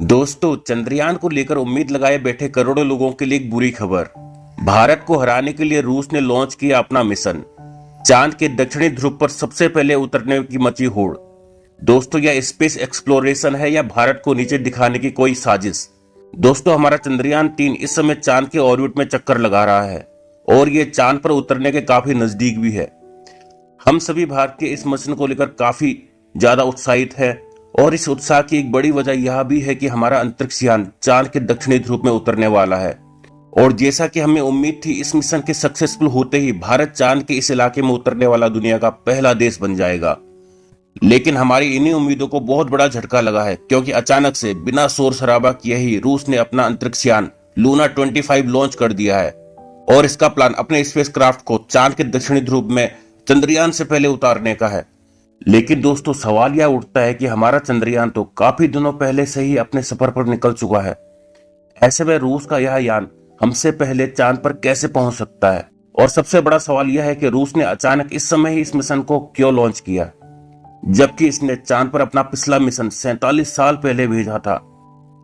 दोस्तों, चंद्रयान को लेकर उम्मीद लगाए बैठे करोड़ों लोगों के लिए एक बुरी खबर। भारत को हराने के लिए रूस ने लॉन्च किया अपना मिशन। चांद के दक्षिणी ध्रुव पर सबसे पहले उतरने की मची होड़। दोस्तों, यह स्पेस एक्सप्लोरेशन है या भारत को नीचे दिखाने की कोई साजिश? दोस्तों, हमारा चंद्रयान 3 इस समय चांद के ऑर्बिट में चक्कर लगा रहा है और ये चांद पर उतरने के काफी नजदीक भी है। हम सभी भारतीय इस मिशन को लेकर काफी ज्यादा उत्साहित है और इस उत्साह की एक बड़ी वजह यह भी है कि हमारा अंतरिक्ष यान चांद के दक्षिणी ध्रुव में उतरने वाला है। और जैसा कि हमें उम्मीद थी, इस मिशन के सक्सेसफुल होते ही भारत चांद के इस इलाके में उतरने वाला दुनिया का पहला देश बन जाएगा। लेकिन हमारी इन्हीं उम्मीदों को बहुत बड़ा झटका लगा है, क्योंकि अचानक से बिना शोर शराबा किए ही रूस ने अपना अंतरिक्ष यान लूना 25 लॉन्च कर दिया है और इसका प्लान अपने स्पेसक्राफ्ट को चांद के दक्षिणी ध्रुव में चंद्रयान से पहले उतारने का है। लेकिन दोस्तों, सवाल यह उठता है कि हमारा चंद्रयान तो काफी दिनों पहले से ही अपने सफर पर निकल चुका है। ऐसे में रूस का यह यान हमसे पहले चांद पर कैसे पहुंच सकता है? और सबसे बड़ा सवाल यह है कि रूस ने अचानक इस समय ही इस मिशन को क्यों लॉन्च किया, जबकि इसने चांद पर अपना पिछला मिशन 47 साल पहले भेजा था।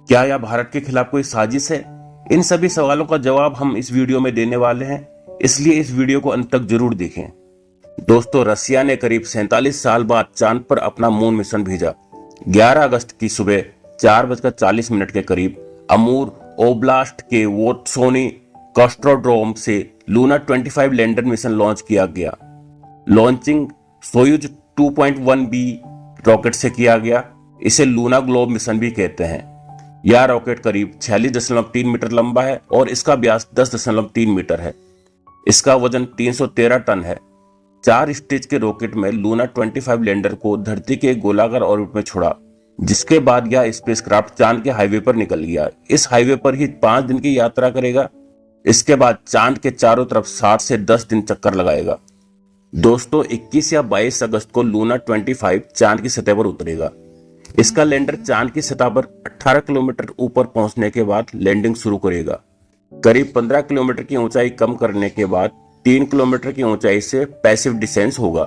क्या यह भारत के खिलाफ कोई साजिश है? इन सभी सवालों का जवाब हम इस वीडियो में देने वाले हैं, इसलिए इस वीडियो को अंत तक जरूर देखें। दोस्तों, रसिया ने करीब 47 साल बाद चांद पर अपना मून मिशन भेजा। 11 अगस्त की सुबह 4:40 के करीब अमूर ओब्लास्ट के वोत्सोनी कॉस्ट्रोड्रोम से लूना 25 लैंडर मिशन लॉन्च किया गया। लॉन्चिंग सोयूज 2.1B रॉकेट से किया गया। इसे लूना ग्लोब मिशन भी कहते हैं। यह रॉकेट करीब 46.3 मीटर लंबा है और इसका व्यास 10.3 मीटर है। इसका वजन 313 टन है। 4 स्टेज के रॉकेट में लूना 25 लैंडर को धरती के गोलाकार ऑर्बिट में छोड़ा, जिसके बाद यह स्पेसक्राफ्ट चांद के हाईवे पर निकल गया। इस हाईवे पर ही 5 दिन की यात्रा करेगा। इसके बाद चांद के चारों तरफ 7 से 10 दिन चक्कर लगाएगा। दोस्तों, 21 या 22 अगस्त को लूना 25 चांद की सतह पर उतरेगा। इसका लैंडर चांद की सतह पर 18 किलोमीटर ऊपर पहुंचने के बाद लैंडिंग शुरू करेगा। करीब 15 किलोमीटर की ऊंचाई कम करने के बाद 3 किलोमीटर की ऊंचाई से पैसिव डिसेंस होगा,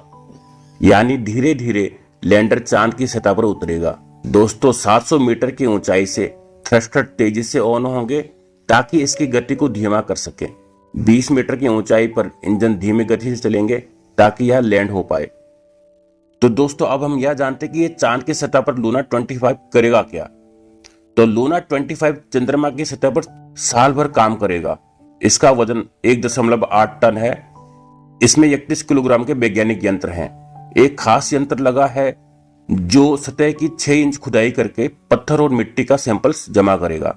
यानी धीरे धीरे लैंडर चांद की सतह पर उतरेगा। दोस्तों, 700 मीटर की ऊंचाई से थ्रस्टर तेजी से ऑन होंगे ताकि इसकी गति को धीमा कर सके। 20 मीटर की ऊंचाई पर इंजन धीमी गति से चलेंगे ताकि यह लैंड हो पाए। तो दोस्तों, अब हम यह जानते हैं कि ये चांद की सतह पर लूना 25 करेगा क्या। तो लूना 25 चंद्रमा की सतह पर साल भर काम करेगा। इसका वजन 1.8 टन है। इसमें 31 किलोग्राम के वैज्ञानिक यंत्र हैं। एक खास यंत्र लगा है जो सतह की 6 इंच खुदाई करके पत्थर और मिट्टी का सैंपल्स जमा करेगा,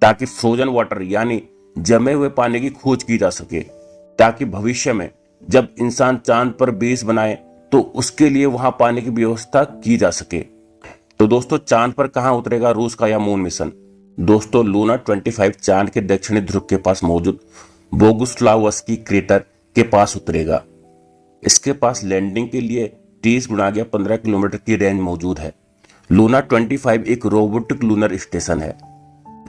ताकि फ्रोजन वाटर यानी जमे हुए पानी की खोज की जा सके, ताकि भविष्य में जब इंसान चांद पर बेस बनाए तो उसके लिए वहां पानी की व्यवस्था की जा सके। तो दोस्तों, चांद पर कहां उतरेगा रूस का यह मून मिशन? दोस्तों, लूना 25 चांद के दक्षिणी ध्रुव के पास मौजूद बोगुस्लावस्की क्रेटर के पास उतरेगा। इसके पास लैंडिंग के लिए 30x15 किलोमीटर की रेंज मौजूद है। लूना 25 एक रोबोटिक लूनर स्टेशन है।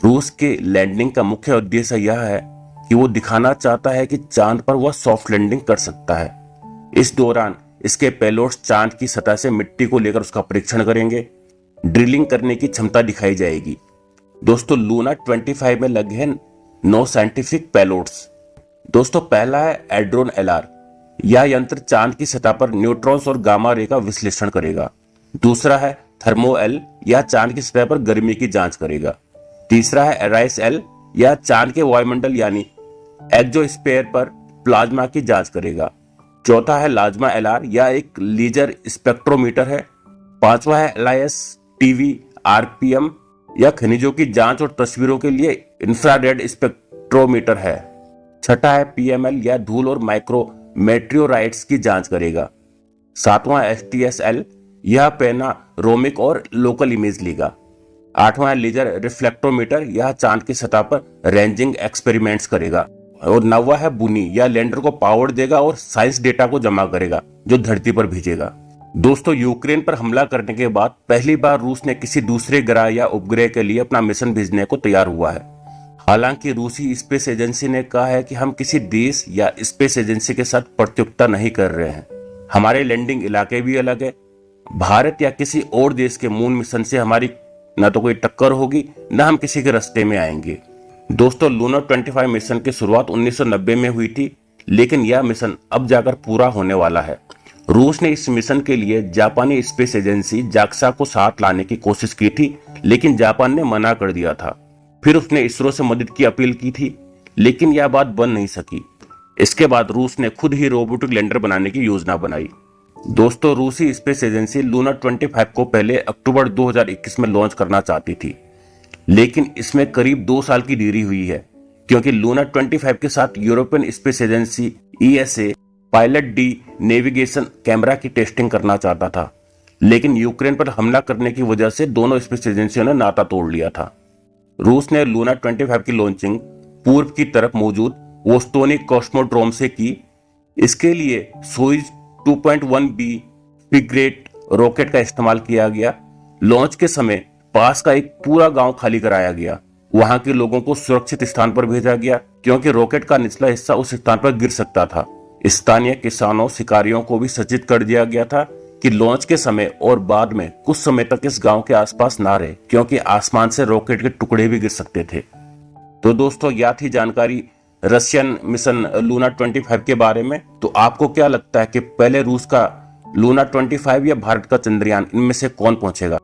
रूस के लैंडिंग का मुख्य उद्देश्य यह है कि वो दिखाना चाहता है कि चांद पर वह सॉफ्ट लैंडिंग कर सकता है। इस दौरान इसके पेलोड्स चांद की सतह से मिट्टी को लेकर उसका परीक्षण करेंगे। ड्रिलिंग करने की क्षमता दिखाई जाएगी। दोस्तों, लूना 25 में लगे हैं 9 साइंटिफिक पेलोड्स। दोस्तों, पहला है एड्रोन LR। यह यंत्र चांद की सतह पर न्यूट्रॉन्स और गामा रे का विश्लेषण करेगा। दूसरा है थर्मो L। यह चांद की सतह पर गर्मी की जांच करेगा। तीसरा है एराइस L। यह चांद के वायुमंडल यानी एक्सोस्फीयर पर प्लाज्मा की जांच करेगा। चौथा है लाज्मा LR। यह एक लेजर स्पेक्ट्रोमीटर है। पांचवा है LIS TV RPM। यह खनिजों की जांच और तस्वीरों के लिए इंफ्रारेड स्पेक्ट्रोमीटर है। छठा है PML। यह धूल और माइक्रो मेट्रियोराइट्स की जांच करेगा। सातवां STSL। यह पैनारोमिक और लोकल इमेज लेगा। आठवां है लेजर रिफ्लेक्टोमीटर। यह चांद की सतह पर रेंजिंग एक्सपेरिमेंट्स करेगा। और नौवा है बुनी। यह लैंडर को पावर देगा और साइंस डेटा को जमा करेगा जो धरती पर भेजेगा। दोस्तों, यूक्रेन पर हमला करने के बाद पहली बार रूस ने किसी दूसरे ग्रह या उपग्रह के लिए अपना मिशन भेजने को तैयार हुआ है। हालांकि रूसी स्पेस एजेंसी ने कहा है कि हम किसी देश या स्पेस एजेंसी के साथ प्रतियोगिता नहीं कर रहे हैं। हमारे लैंडिंग इलाके भी अलग है। भारत या किसी और देश के मून मिशन से हमारी ना तो कोई टक्कर होगी, ना हम किसी के रास्ते में आएंगे। दोस्तों, लूनर 25 मिशन की शुरुआत 1990 में हुई थी, लेकिन यह मिशन अब जाकर पूरा होने वाला है। रूस ने इस मिशन के लिए जापानी स्पेस एजेंसी जाक्सा को साथ लाने की कोशिश की थी, लेकिन जापान ने मना कर दिया था। फिर उसने इसरो से मदद की अपील की थी, लेकिन यह बात बन नहीं सकी। इसके बाद रूस ने खुद ही रोबोटिक लैंडर बनाने की योजना बनाई। दोस्तों, रूसी स्पेस एजेंसी लूनर 25 को पहले अक्टूबर 2021 में लॉन्च करना चाहती थी, लेकिन इसमें करीब 2 साल की देरी हुई है, क्योंकि लूनर 25 के साथ European space agency ESA pilot D navigation camera की टेस्टिंग करना चाहता था, लेकिन यूक्रेन पर हमला करने की वजह से दोनों स्पेस एजेंसियों ने नाता तोड़ लिया था। रूस ने लूनर 25 की लॉन्चिंग पूर्व की तरफ मौजूद वोस्तोनी कॉस्मोड्रोम से की। इसके लिए सोयुज 2.1B फ्रिगेट रॉकेट का इस्तेमाल किया गया। लॉन्च के समय पास का एक पूरा गांव खाली कराया गया। वहां के लोगों को सुरक्षित स्थान पर भेजा गया, क्योंकि रॉकेट का निचला हिस्सा उस स्थान पर गिर सकता था। स्थानीय किसानों, शिकारियों को भी सचेत कर दिया गया था कि लॉन्च के समय और बाद में कुछ समय तक इस गांव के आसपास ना रहे, क्योंकि आसमान से रॉकेट के टुकड़े भी गिर सकते थे। तो दोस्तों, यह थी जानकारी रशियन मिशन लूनर 25 के बारे में। तो आपको क्या लगता है कि पहले रूस का लूनर 25 या भारत का चंद्रयान, इनमें से कौन पहुंचेगा?